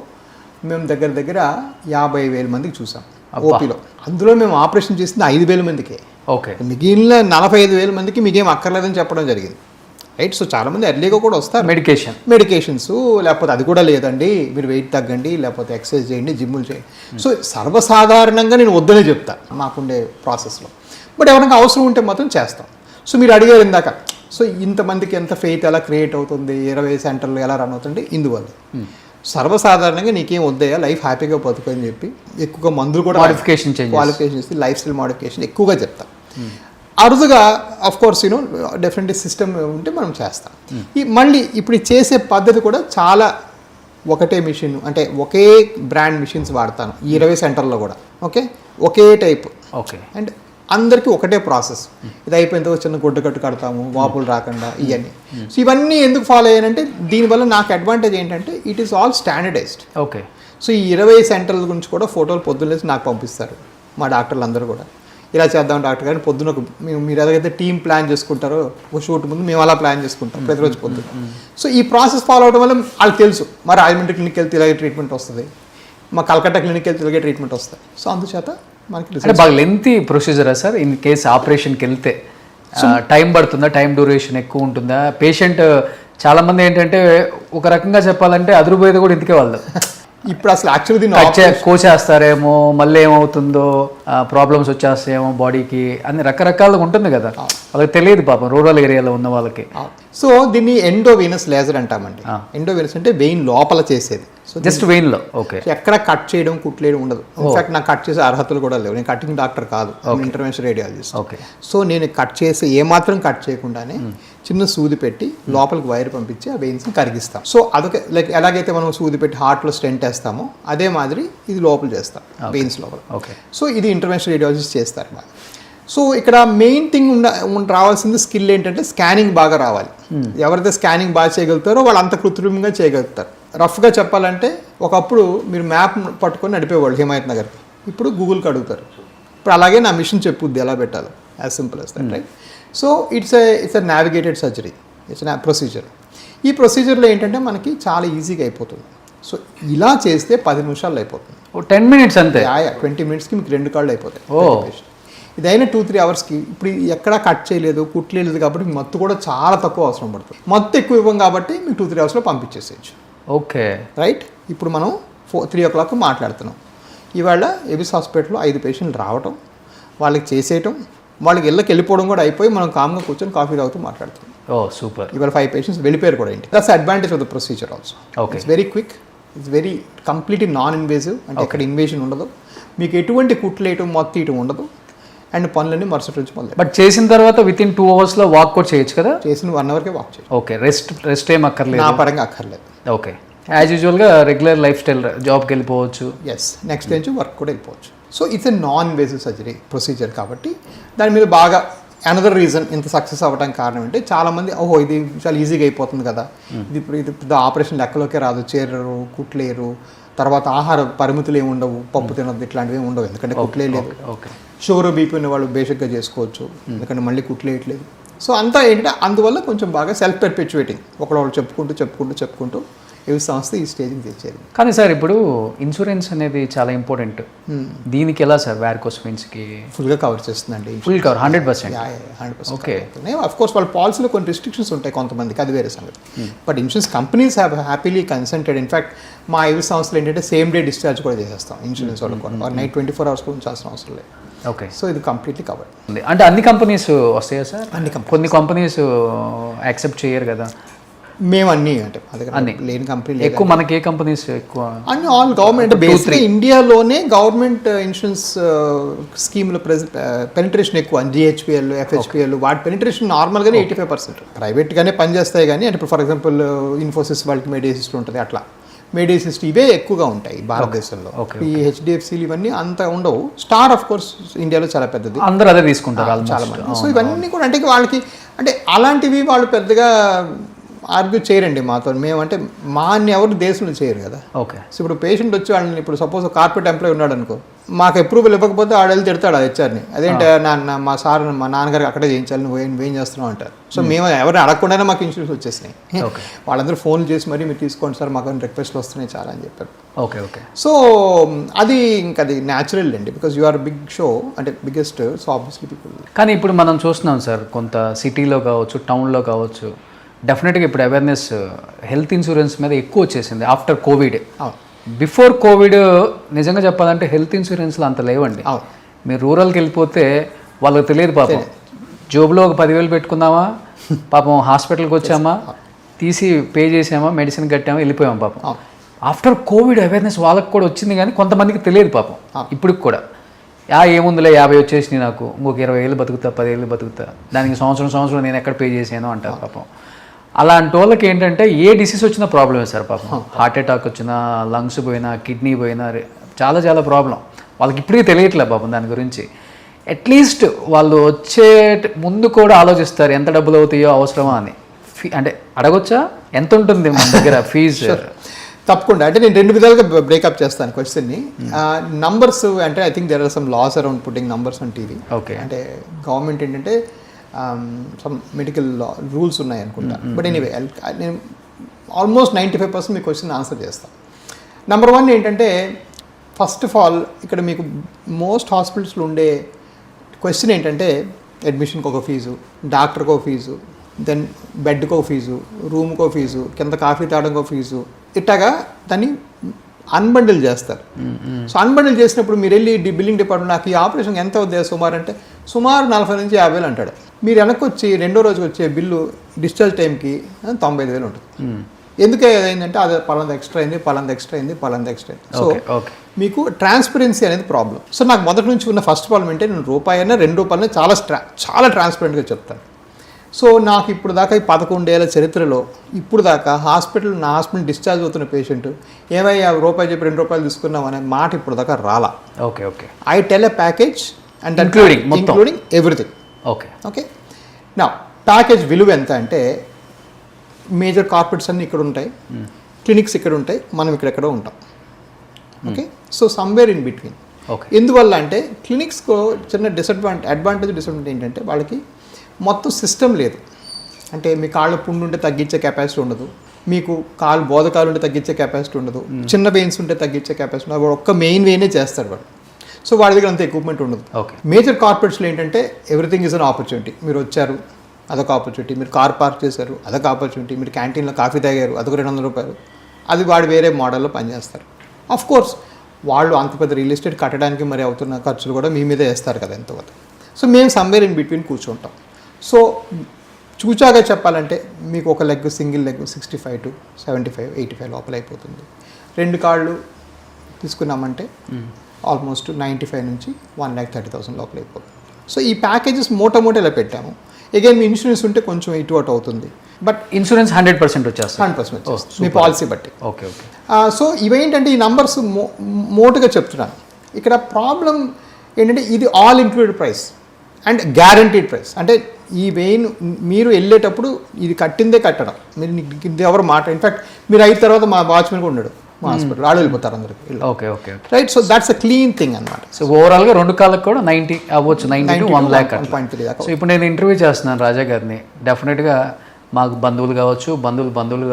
మేము దగ్గర 50,000 మందికి చూసాం ఓపీలో. అందులో మేము ఆపరేషన్ చేసింది 5,000 మందికే. మిగిలిన 45,000 మందికి మీకేం అక్కర్లేదని చెప్పడం జరిగింది. రైట్. సో చాలామంది ఎర్లీగా కూడా వస్తారు, మెడికేషన్స్, లేకపోతే అది కూడా లేదండి మీరు వెయిట్ తగ్గండి, లేకపోతే ఎక్సర్సైజ్ చేయండి, జిమ్ములు చేయండి. సో సర్వసాధారణంగా నేను వద్దనే చెప్తా మాకుండే ప్రాసెస్లో. బట్ ఎవరైనా అవసరం ఉంటే మాత్రం చేస్తాం. సో మీరు అడిగారు ఇందాక, సో ఇంతమందికి ఎంత ఫెయిత్ ఎలా క్రియేట్ అవుతుంది, 20 సెంటర్లు ఎలా రన్ అవుతుంది, ఇందువల్ల సర్వసాధారణంగా నీకేం వద్దయ్యా, లైఫ్ హ్యాపీగా బతుకు అని చెప్పి ఎక్కువగా మందులు కూడా క్వాలిఫికేషన్ ఇస్తే లైఫ్ స్టైల్ మోడిఫికేషన్ ఎక్కువగా చెప్తాం. అరుదుగా అఫ్ కోర్స్ డెఫినెట్లీ సిస్టమ్ ఉంటే మనం చేస్తాం. మళ్ళీ ఇప్పుడు చేసే పద్ధతి కూడా చాలా ఒకటే మిషన్, అంటే ఒకే బ్రాండ్ మిషన్స్ వాడతాను ఈ 20 సెంటర్లో కూడా. Okay, okay type. Okay, and అందరికీ ఒకటే ప్రాసెస్. ఇది అయిపోయిన తర్వాత చిన్న గుడ్డ కట్టు కడతాము, వాపులు రాకుండా ఇవన్నీ. సో ఇవన్నీ ఎందుకు ఫాలో అయ్యానంటే దీనివల్ల నాకు అడ్వాంటేజ్ ఏంటంటే it is all standardised. Okay. So ఈ 20 సెంటర్ల గురించి కూడా ఫోటోలు పొద్దున్నేసి నాకు పంపిస్తారు మా డాక్టర్లు అందరూ కూడా. ఇలా చేద్దాం డాక్టర్ గారు పొద్దున్న మీరు ఎలాగైతే టీం ప్లాన్ చేసుకుంటారో ఒక షూట్ ముందు మేము అలా ప్లాన్ చేసుకుంటాం ప్రతిరోజు పొద్దున్న. సో ఈ ప్రాసెస్ ఫాలో అవడం వల్ల వాళ్ళకి తెలుసు మా రాజమండ్రి క్లినిక్ వెళ్తే ఇలాగే ట్రీట్మెంట్ వస్తుంది, మా కలకత్తా క్లినిక్ వెళ్తే ఇలాగే ట్రీట్మెంట్ వస్తుంది. సో అందుచేత మనకి బాగా లెంతీ ప్రొసీజరా సార్? ఇన్ కేసు ఆపరేషన్కి వెళ్తే టైం పడుతుందా, టైం డ్యూరేషన్ ఎక్కువ ఉంటుందా? పేషెంట్ చాలామంది ఏంటంటే ఒక రకంగా చెప్పాలంటే అదురుపోయేది కూడా ఇందుకే వాళ్ళు. ఇప్పుడు అసలు యాక్చువల్లీ కోసేస్తారేమో, మళ్ళీ ఏమవుతుందో, ప్రాబ్లమ్స్ వచ్చేస్తాయేమో బాడీకి అని రకరకాలుగా ఉంటుంది కదా, వాళ్ళకి తెలియదు పాపం రూరల్ ఏరియాలో ఉన్న వాళ్ళకి. సో దీన్ని ఎండోవీనస్ లేజర్ అంటామండి. ఎండోవీనస్ అంటే వెయిన్ లోపల చేసేది. సో జస్ట్ వెయిన్లో. ఓకే. ఎక్కడ కట్ చేయడం కుట్లేయడం ఉండదు. ఇన్ఫాక్ట్ నాకు కట్ చేసే అర్హతలు కూడా లేవు. నేను కటింగ్ డాక్టర్ కాదు, ఇంటర్వెన్షన్ రేడియాలజిస్ట్. ఓకే. సో నేను కట్ చేసి ఏమాత్రం కట్ చేయకుండానే చిన్న సూది పెట్టి లోపలికి వైర్ పంపించి ఆ వెయిన్స్ని కరిగిస్తాం. సో అదొక లైక్ ఎలాగైతే మనం సూది పెట్టి హార్ట్లో స్టెంట్ వేస్తామో అదే మాదిరి ఇది లోపల చేస్తాం, వెయిన్స్ లోపల. ఓకే. సో ఇది ఇంటర్వెన్షన్ రేడియాలజిస్ట్ చేస్తారు బాగా. సో ఇక్కడ మెయిన్ థింగ్ రావాల్సింది స్కిల్ ఏంటంటే స్కానింగ్ బాగా రావాలి. ఎవరైతే స్కానింగ్ బాగా చేయగలుగుతారో వాళ్ళు అంత కృత్రిమంగా చేయగలుగుతారు. రఫ్గా చెప్పాలంటే ఒకప్పుడు మీరు మ్యాప్ పట్టుకొని నడిపేవాళ్ళు హిమాయత్ నగర్కి, ఇప్పుడు గూగుల్కి అడుగుతారు. ఇప్పుడు అలాగే నా మిషన్ చెప్పుద్ది ఎలా పెట్టాలో, as simple as that, right? So it's a navigated surgery, it's procedure. ఈ ప్రొసీజర్లో ఏంటంటే మనకి చాలా ఈజీగా అయిపోతుంది. సో ఇలా చేస్తే 10 నిమిషాల్లో అయిపోతుంది. 10 minutes అంతే. 20 minutesకి మీకు 2 కాళ్ళు అయిపోతాయి. ఇదైనా 2-3 అవర్స్కి. ఇప్పుడు ఎక్కడా కట్ చేయలేదు, కుట్లేదు కాబట్టి మీకు మత్తు కూడా చాలా తక్కువ అవసరం పడుతుంది. మత్తు ఎక్కువ ఇవ్వం కాబట్టి మీకు 2-3 అవర్స్లో పంపించేసేయచ్చు. Okay, right. ఇప్పుడు మనం 3 o'clock మాట్లాడుతున్నాం. ఇవాళ ఎబిస్ హాస్పిటల్లో 5 పేషెంట్లు రావటం, వాళ్ళకి చేసేయటం, వాళ్ళకి ఇళ్ళకి వెళ్ళిపోవడం కూడా అయిపోయి మనం కామ్గా కూర్చొని కాఫీ తాగుతూ మాట్లాడుతున్నాం. ఓ సూపర్. ఇవాళ 5 పేషెంట్స్ వెళ్ళిపోయారు కూడా ఇంటి. That's advantage of the procedure also. Okay. It's very quick, it's very completely non invasive. అంటే అక్కడ ఇన్వేషన్ ఉండదు, మీకు ఎటువంటి కుట్లేయటం మొత్తం తీయటం ఉండదు, అండ్ పనులన్నీ మరుసటి నుంచి మొదలు. బట్ చేసిన తర్వాత వితిన్ 2 hours వాక్ కూడా చేయొచ్చు కదా? చేసిన 1 hourకే వాక్ చేయొచ్చు. ఓకే. రెస్ట్ ఏం అక్కర్లేదు? నా పరంగా అక్కర్లేదు. ఓకే. యాజ్ యూజువల్గా రెగ్యులర్ లైఫ్ స్టైల్, జాబ్కి వెళ్ళిపోవచ్చు. ఎస్, నెక్స్ట్ నుంచి వర్క్ కూడా వెళ్ళిపోవచ్చు. So it's a non invasive surgery procedure కాబట్టి దాని మీద బాగా అనదర్ రీజన్ ఇంత సక్సెస్ అవ్వడానికి కారణం అంటే చాలామంది ఓహో ఇది చాలా ఈజీగా అయిపోతుంది కదా, ఇది ఆపరేషన్ లెక్కలోకే రాదు, చేరరు, కుట్లేరు, తర్వాత ఆహార పరిమితులు ఏమి ఉండవు, పప్పు తినద్దు, ఇట్లాంటివి ఏమి ఉండవు ఎందుకంటే కుట్లే లేదు. షుగర్ బీపీ ఉన్న వాళ్ళు బేసిక్గా చేసుకోవచ్చు ఎందుకంటే మళ్ళీ కుట్లేయట్లేదు. సో అంతా ఏంటంటే అందువల్ల కొంచెం బాగా సెల్ఫ్ పెర్పెచ్యుయేటింగ్, ఒకళ్ళు చెప్పుకుంటూ ఏ సంస్థ ఈ స్టేజ్కి తెచ్చేది. కానీ సార్ ఇప్పుడు ఇన్సూరెన్స్ అనేది చాలా ఇంపార్టెంట్. దీనికి ఎలా సార్ వారికోస్ వెయిన్స్కి? ఫుల్గా కవర్ చేస్తుందండి. Full cover 100%. 100%. Okay. Of course వాళ్ళ పాలసీలో కొన్ని రిస్ట్రిక్షన్స్ ఉంటాయి కొంతమందికి, అది వేరే సంగతి. But insurance companies have happily consented. In fact మా ఐవి సంస్థలు ఏంటంటే సేమ్ డే డిశ్చార్జ్ కూడా చేసేస్తాం ఇన్సూరెన్స్ వాళ్ళకి కూడా. నైట్ 24 hours కూడా ఉంచాల్సిన అవసరం లేదు. ఓకే. సో ఇది కంప్లీట్లీ కవర్. అంటే అన్ని కంపెనీస్ వస్తాయా సార్? కొన్ని కంపెనీస్ యాక్సెప్ట్ చేయరు కదా. మేము అన్ని అంటే అన్ని లేని కంపెనీ ఎక్కువ. మనకి ఏ కంపెనీస్ ఎక్కువ? అన్ని ఆల్ గవర్నమెంట్ బేస్డ్. ఇండియాలోనే గవర్నమెంట్ ఇన్సూరెన్స్ స్కీమ్ల పెనిట్రేషన్ ఎక్కువ. జిహెచ్పిఎల్, ఎఫ్హెచ్పిఎల్ వాటి పెనిట్రేషన్ నార్మల్గానే 85%. ప్రైవేట్గానే పనిచేస్తాయి కానీ అంటే ఇప్పుడు ఫర్ ఎగ్జాంపుల్ ఇన్ఫోసిస్ వాళ్ళకి మెడిసిస్ట్ ఉంటుంది, అట్లా మెడిసిస్ట్ ఇవే ఎక్కువగా ఉంటాయి భారతదేశంలో. ఈ హెచ్డిఎఫ్సిలు ఇవన్నీ అంత ఉండవు. స్టార్ ఆఫ్ కోర్స్ ఇండియాలో చాలా పెద్దది, అందరూ అదే తీసుకుంటారు చాలా మంది. సో ఇవన్నీ కూడా అంటే వాళ్ళకి అంటే అలాంటివి వాళ్ళు పెద్దగా ఆర్గ్యూ చేయరండి మాతో. మేమంటే మా అన్ని ఎవరు దేశంలో చేయరు కదా. ఓకే. సో ఇప్పుడు పేషెంట్ వచ్చి వాళ్ళని ఇప్పుడు సపోజ్ కార్పొరేట్ ఎంప్లాయీ ఉన్నాడు అనుకో, మాకు అప్రూవల్ ఇవ్వకపోతే వాడు వెళ్ళి తిడతాడు ఆ హెచ్ఆర్ని. అదేంటి మా సార్ మా నాన్నగారికి అక్కడే చేయించాలి, నువ్వేం చేస్తున్నావు అంటారు. సో మేము ఎవరిని అడగకుండానే మాకు ఇన్సూరెన్స్ వచ్చేసినాయి. వాళ్ళందరూ ఫోన్ చేసి మరి మీరు తీసుకోండి సార్ మాకు రిక్వెస్ట్లు వస్తున్నాయి చాలా అని చెప్పారు. ఓకే. ఓకే. సో అది ఇంకా అది న్యాచురల్ అండి, because you are big show అంటే బిగ్గెస్ట్. So obviously people. కానీ ఇప్పుడు మనం చూస్తున్నాం సార్ కొంత సిటీలో కావచ్చు, టౌన్లో కావచ్చు, డెఫినెట్గా ఇప్పుడు అవేర్నెస్ హెల్త్ ఇన్సూరెన్స్ మీద ఎక్కువ వచ్చేసింది ఆఫ్టర్ కోవిడ్. అవును బిఫోర్ కోవిడ్ నిజంగా చెప్పాలంటే హెల్త్ ఇన్సూరెన్స్లు అంత లేవండి. అవును. మీరు రూరల్కి వెళ్ళిపోతే వాళ్ళకి తెలియదు పాపం. జోబులో ఒక 10,000 పెట్టుకుందామా, పాపం హాస్పిటల్కి వచ్చామా, తీసి పే చేసామా, మెడిసిన్ కట్టామా, వెళ్ళిపోయాం పాపం. ఆఫ్టర్ కోవిడ్ అవేర్నెస్ వాళ్ళకి కూడా వచ్చింది, కానీ కొంతమందికి తెలియదు పాపం. ఇప్పటికి కూడా ఏముందిలే 50 వచ్చేసినాయి నాకు, ఇంకొక 20 ఏళ్ళు బతుకుతా, 10 ఏళ్ళు బతుకుతా, దానికి సంవత్సరం నేను ఎక్కడ పే చేశాను అంటారు పాపం. అలాంటి వాళ్ళకి ఏంటంటే ఏ డిసీజ్ వచ్చినా ప్రాబ్లమే సార్ పాపం. హార్ట్ అటాక్ వచ్చినా, లంగ్స్ పోయినా, కిడ్నీ పోయినా, చాలా ప్రాబ్లం. వాళ్ళకి ఇప్పటికీ తెలియట్లే పాపం దాని గురించి. అట్లీస్ట్ వాళ్ళు వచ్చే ముందు కూడా ఆలోచిస్తారు ఎంత డబ్బులు అవుతాయో అవసరమా అని. అంటే అడగొచ్చా, ఎంత ఉంటుంది మన దగ్గర ఫీజు? తప్పకుండా. అంటే నేను 2 విధాలుగా బ్రేకప్ చేస్తాను క్వశ్చన్ని. నంబర్స్ అంటే I think there are some laws around putting numbers on TV. Okay. అంటే గవర్నమెంట్ ఏంటంటే సమ్ మెడికల్ రూల్స్ ఉన్నాయి అనుకుంటా. బట్ ఎనీవే నేను ఆల్మోస్ట్ 95% మీ క్వశ్చన్ ఆన్సర్ చేస్తాను. నెంబర్ 1 ఏంటంటే, ఫస్ట్ ఆఫ్ ఆల్ ఇక్కడ మీకు మోస్ట్ హాస్పిటల్స్లో ఉండే క్వశ్చన్ ఏంటంటే, అడ్మిషన్కి ఒక ఫీజు, డాక్టర్కి ఒక ఫీజు, దెన్ బెడ్కో ఫీజు, రూమ్కో ఫీజు, కింద కాఫీ తాగడంకో ఫీజు, ఇట్లాగా దాన్ని అన్బండిల్ చేస్తారు. సో అన్బండిల్ చేసినప్పుడు మీరు వెళ్ళి బిల్లింగ్ డిపార్ట్మెంట్ నాకు ఈ ఆపరేషన్ ఎంత అవుతుంది సుమారు అంటే సుమారు 40 నుంచి 50 అంటాడు. మీరు వెనక్కి వచ్చి 2వ రోజుకి వచ్చే బిల్లు డిశ్చార్జ్ టైంకి 95,000 ఉంటుంది. ఎందుకే అయిందంటే అది పలాంది ఎక్స్ట్రా అయింది, పలాంది ఎక్స్ట్రా అయింది, పలాంది ఎక్స్ట్రా అయింది. సో మీకు ట్రాన్స్పరెన్సీ అనేది ప్రాబ్లం. సో నాకు మొదటి నుంచి ఉన్న ఫస్ట్ ప్రాబ్లం అంటే నేను రూపాయైనా 2 రూపాయలైనా చాలా ట్రాన్స్పరెంట్గా చెప్తాను. సో నాకు ఇప్పుడు దాకా ఈ 11 ఏళ్ల చరిత్రలో ఇప్పుడు దాకా నా హాస్పిటల్ డిశ్చార్జ్ అవుతున్న పేషెంట్ ఏమయ్యా రూపాయి చెప్పి 2 రూపాయలు తీసుకున్నాం అనే మాట ఇప్పుడు దాకా రాలా. Okay okay. I tell a package and including everything. Okay. నా ప్యాకేజ్ విలువ ఎంత అంటే, మేజర్ కార్పొరేట్స్ అన్నీ ఇక్కడ ఉంటాయి, క్లినిక్స్ ఇక్కడ ఉంటాయి, మనం ఇక్కడెక్కడో ఉంటాం. Okay. So somewhere in between. ఎందువల్ల అంటే క్లినిక్స్కు చిన్న అడ్వాంటేజ్ ఏంటంటే వాళ్ళకి మొత్తం సిస్టమ్ లేదు. అంటే మీ కాళ్ళ పుండు ఉంటే తగ్గించే కెపాసిటీ ఉండదు, మీకు బోధకాలు ఉంటే తగ్గించే కెపాసిటీ ఉండదు, చిన్న వెయిన్స్ ఉంటే తగ్గించే కెపాసిటీ ఉండదు. వాడు ఒక్క మెయిన్ వెయినే చేస్తాడు వాడు. సో వాడి దగ్గర అంత ఎక్విప్మెంట్ ఉండదు. మేజర్ కార్పొరేట్స్లో ఏంటంటే ఎవ్రీథింగ్ ఈజ్ అన్ ఆపర్చునిటీ. మీరు వచ్చారు, అదొక ఆపర్చునిటీ. మీరు కార్ పార్క్ చేశారు, అదొక ఆపర్చునిటీ. మీరు క్యాంటీన్లో కాఫీ తాగారు, అదొక 200 రూపాయలు. అది వాడు వేరే మోడల్లో పనిచేస్తారు. ఆఫ్ కోర్స్ వాళ్ళు అంత పెద్ద రియల్ ఎస్టేట్ కట్టడానికి మరి అవుతున్న ఖర్చులు కూడా మీ మీదే వేస్తారు కదా ఎంతవరకు. సో మేము సమ్వేర్ ఇన్ బిట్వీన్ కూర్చుంటాం. సో చూచాగా చెప్పాలంటే మీకు ఒక లెగ్, సింగిల్ లెగ్ 65 to 75, 85 లోపల అయిపోతుంది. 2 కాళ్ళు తీసుకున్నామంటే ఆల్మోస్ట్ 95 నుంచి 1,30,000 లోపల అయిపోతుంది. సో ఈ ప్యాకేజెస్ మూట ఇలా పెట్టాము. అగైన్ మీ ఇన్సూరెన్స్ ఉంటే కొంచెం ఇటు అటు అవుతుంది, బట్ ఇన్సూరెన్స్ 100% వచ్చేస్తుంది. 100% మీ పాలసీ బట్టి. Okay okay. సో ఇవేంటంటే ఈ నంబర్స్ మోటుగా చెప్తున్నాను. ఇక్కడ ప్రాబ్లం ఏంటంటే ఇది all included price and guaranteed price. అంటే ఈ వెయిన్ మీరు వెళ్ళేటప్పుడు ఇది కట్టిందే కట్టడం, మీరు ఇది ఎవరు మాట. ఇన్ఫ్యాక్ట్ మీరు అయిన తర్వాత మా వాచ్మెన్ కూడా ఉండడు మా హాస్పిటల్, వాళ్ళు వెళ్ళిపోతారు అందరికి. Okay okay right. So that's a clean thing అనమాట. సో ఓవరాల్గా 2 కాళ్ళకి కూడా 90 అవ్వచ్చు, 90 to 1 lakh. సో ఇప్పుడు నేను ఇంటర్వ్యూ చేస్తున్నాను రాజా గారిని. డెఫినెట్గా మాకు బంధువులు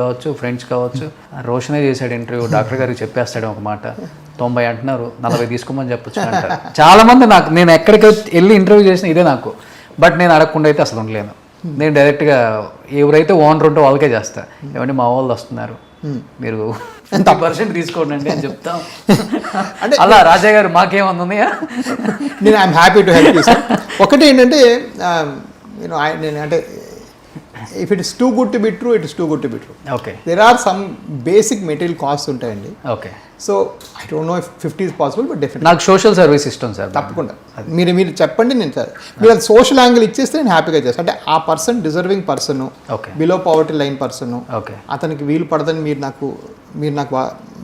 కావచ్చు, ఫ్రెండ్స్ కావచ్చు. రోషనే చేశాడు ఇంటర్వ్యూ, డాక్టర్ గారికి చెప్పేస్తాడు ఒక మాట. 90 అంటున్నారు, 40 తీసుకోమని చెప్పొచ్చు అంటారు చాలా మంది. నేను ఎక్కడికి వెళ్ళి ఇంటర్వ్యూ చేసిన ఇదే నాకు. బట్ నేను అడగకుండా అయితే అసలు ఉండలేను. నేను డైరెక్ట్గా ఎవరైతే ఓనర్ ఉంటో వాళ్ళకే చేస్తా. ఏమంటే మా వాళ్ళు వస్తున్నారు, మీరు 10% తీసుకోండి అని చెప్తాం. అంటే అలా రాజా గారు మాకేమన్నా నేను I'm happy to help you sir. ఒకటి ఏంటంటే నేను అంటే if it is too good to be true, it is too good to be true. Okay. There are some basic material cost ఉంటాయండి. Okay. So I don't know if 50 is possible, but definitely నాకు social service ఇష్టం sir. తప్పకుండా మీరు చెప్పండి, నేను మీరు అది social angle ఇచ్చేస్తే నేను హ్యాపీగా చేస్తాను. అంటే ఆ person deserving person, below poverty line person, అతనికి వీలు పడదని మీరు నాకు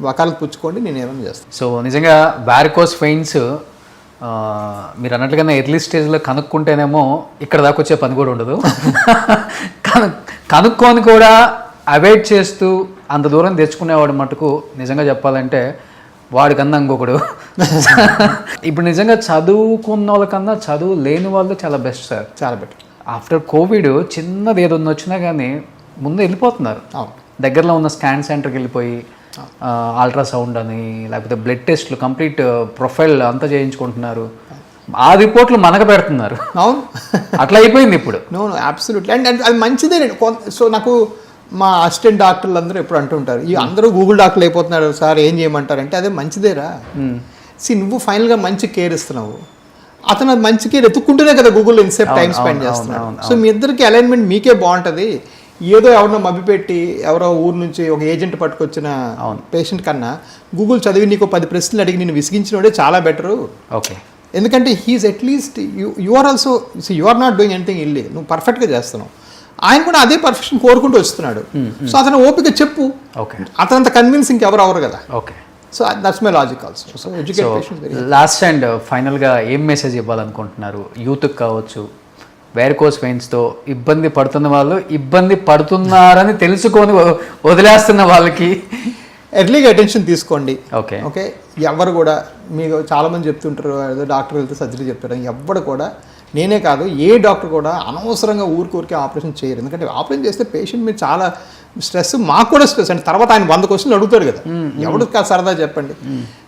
వకాలత్ పుచ్చుకోండి, నేను ఏమైనా చేస్తాను. సో నిజంగా వారికోస్ వెయిన్స్ మీరు అన్నట్లుగానే ఎర్లీ స్టేజ్లో కనుక్కుంటేనేమో ఇక్కడ దాకా వచ్చే పని కూడా ఉండదు. కనుక్కొని కూడా అవాయిడ్ చేస్తూ అంత దూరం తెచ్చుకునేవాడు మటుకు నిజంగా చెప్పాలంటే వాడికన్నా ఇంకొకడు. ఇప్పుడు నిజంగా చదువుకున్న వాళ్ళకన్నా చదువు లేని వాళ్ళు చాలా బెస్ట్ సార్, చాలా బెటర్. ఆఫ్టర్ కోవిడ్ చిన్నది ఏదన్నా వచ్చినా కానీ ముందు వెళ్ళిపోతున్నారు. దగ్గరలో ఉన్న స్కాన్ సెంటర్కి వెళ్ళిపోయి అల్ట్రాసౌండ్ అని, లేకపోతే బ్లడ్ టెస్ట్లు, కంప్లీట్ ప్రొఫైల్ అంతా చేయించుకుంటున్నారు. ఆ రిపోర్ట్లు మనకు పెడుతున్నారు. అవును. అట్లా అయిపోయింది ఇప్పుడు. No absolutely. అండ్ అది మంచిదే. సో నాకు మా అసిస్టెంట్ డాక్టర్లు అందరూ ఎప్పుడు అంటుంటారు, ఈ అందరూ గూగుల్ డాక్టర్లు అయిపోతున్నారు సార్, ఏం చేయమంటారు అంటే, అదే మంచిదేరా. నువ్వు ఫైనల్గా మంచి కేర్ ఇస్తున్నావు, అతను అది మంచి కేర్ ఎత్తుక్కుంటూనే కదా గూగుల్లో ఇన్సేపు టైం స్పెండ్ చేస్తున్నాడు. సో మీ ఇద్దరికి అలైన్మెంట్ మీకే బాగుంటుంది. ఏదో ఎవరినో మభ్యపెట్టి ఎవరో ఊరు నుంచి ఒక ఏజెంట్ పట్టుకొచ్చిన పేషెంట్ కన్నా గూగుల్ చదివి నీకు 10 ప్రశ్నలు అడిగి నేను విసిగించినోడే చాలా బెటరు. ఓకే. ఎందుకంటే he's at least you are also you are not doing anything ఇల్లీ, నువ్వు పర్ఫెక్ట్గా చేస్తున్నావు. ఆయన కూడా అదే పర్ఫెక్షన్ కోరుకుంటూ వస్తున్నాడు. సో అతను ఓపిక చెప్పు. ఓకే. అతనంత కన్విన్సింగ్ ఎవరు అవరు కదా. Okay. So that's my logic also. So educate patients very. Last and ఫైనల్గా ఏం మెసేజ్ ఇవ్వాలనుకుంటున్నారు యూత్కి కావచ్చు, వేరికోస్ వెయిన్స్తో ఇబ్బంది పడుతున్న వాళ్ళు, ఇబ్బంది పడుతున్నారని తెలుసుకొని వదిలేస్తున్న వాళ్ళకి? ఎర్లీగా అటెన్షన్ తీసుకోండి. ఓకే. ఓకే. ఎవరు కూడా మీకు చాలామంది చెప్తుంటారు, ఏదో డాక్టర్ వెళ్తే సర్జరీ చెప్తారు. ఎవరు కూడా, నేనే కాదు ఏ డాక్టర్ కూడా అనవసరంగా ఊరికే ఆపరేషన్ చేయరు. ఎందుకంటే ఆపరేషన్ చేస్తే పేషెంట్ మీద చాలా స్ట్రెస్, మాకు కూడా స్ట్రెస్. అంటే తర్వాత ఆయన 100 క్వశ్చన్లు అడుగుతాడు కదా, ఎవడు కాదు సరదా చెప్పండి.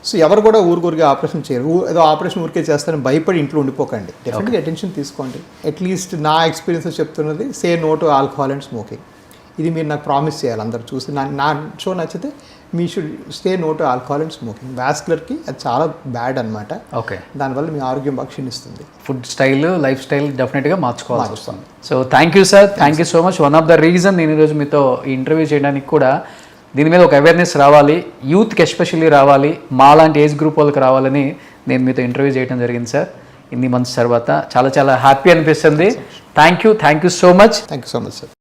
సో ఎవరు కూడా ఊరికే ఆపరేషన్ చేయరు. ఏదో ఆపరేషన్ ఊరికే చేస్తారని భయపడి ఇంట్లో ఉండిపోకండి. డెఫినెట్గా అటెన్షన్ తీసుకోండి. అట్లీస్ట్ నా ఎక్స్పీరియన్స్ చెప్తున్నది, say no to alcohol and smoking. ఇది మీరు నాకు ప్రామిస్ చేయాలి. అందరు చూసి నా షో నచ్చితే మీ should stay no to alcohol and smoking. వాస్కులర్కి అది చాలా బ్యాడ్ అనమాట. ఓకే. దానివల్ల మీ ఆరోగ్యం బాగా క్షీణిస్తుంది. ఫుడ్ స్టైల్, లైఫ్ స్టైల్ డెఫినెట్గా మార్చుకోవాల్సి వస్తుంది. So thank you sir, thank you so much. One of the reason నేను ఈరోజు మీతో ఈ ఇంటర్వ్యూ చేయడానికి కూడా దీని మీద ఒక అవేర్నెస్ రావాలి, యూత్కి ఎస్పెషల్లీ రావాలి, మా లాంటి ఏజ్ గ్రూప్ వాళ్ళకి రావాలని నేను మీతో ఇంటర్వ్యూ చేయడం జరిగింది సార్. ఇన్ని మంత్స్ తర్వాత చాలా చాలా హ్యాపీ అనిపిస్తుంది. Thank you so much. Thank you so much sir.